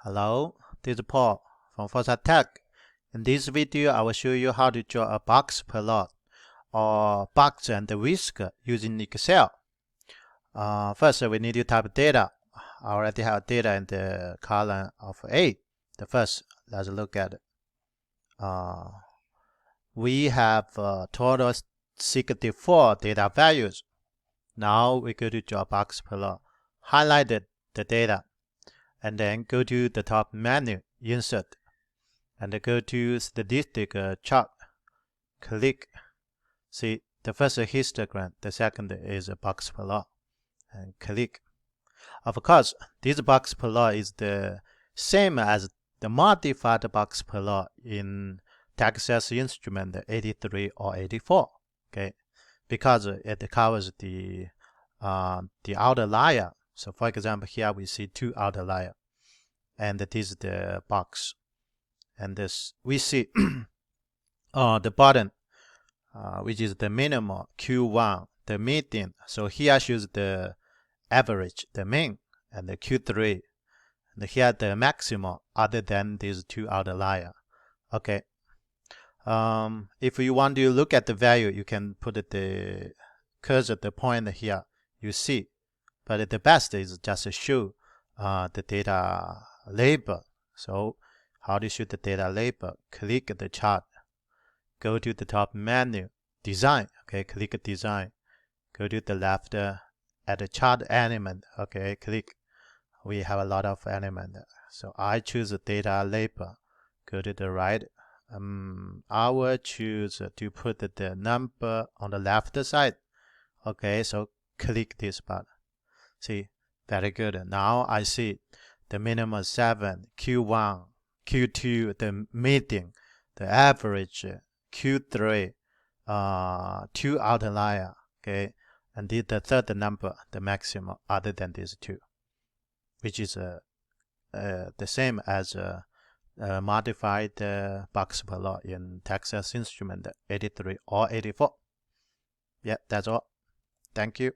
Hello, this is Paul from Foresight Tech. In this video, I will show you how to draw a box plot or box and whisker using Excel. First, we need to type data. I already have data in the column of A. The first, let's look at it. We have total 64 data values. Now we go to draw box plot. Highlight the data. And then go to the top menu, Insert, and go to Statistic Chart. Click. See, the first histogram, the second is a box plot. And click. Of course, this box plot is the same as the modified box plot in Texas Instrument 83 or 84. Okay, because it covers the outer layer. So for example, here we see two outer layers, and this is the box. And this we see the bottom, which is the minimum Q1, the median. So here shows the average, the mean, and the Q3. And here the maximum other than these two outer layers. Okay. If you want to look at the value, you can put the cursor, the point here. You see. But the best is just to show the data label. So how to show the data label? Click the chart. Go to the top menu, Design. Okay, click Design. Go to the left at the chart element. Okay, click. We have a lot of elements. So I choose the data label. Go to the right. I will choose to put the number on the left side. Okay, so click this button. See, very good. Now I see the minimum 7, Q1, Q2, the median, the average, Q3, two outlier, okay, and the third number, the maximum, other than these two, which is the same as modified box plot in Texas Instrument 83 or 84. Yeah, that's all. Thank you.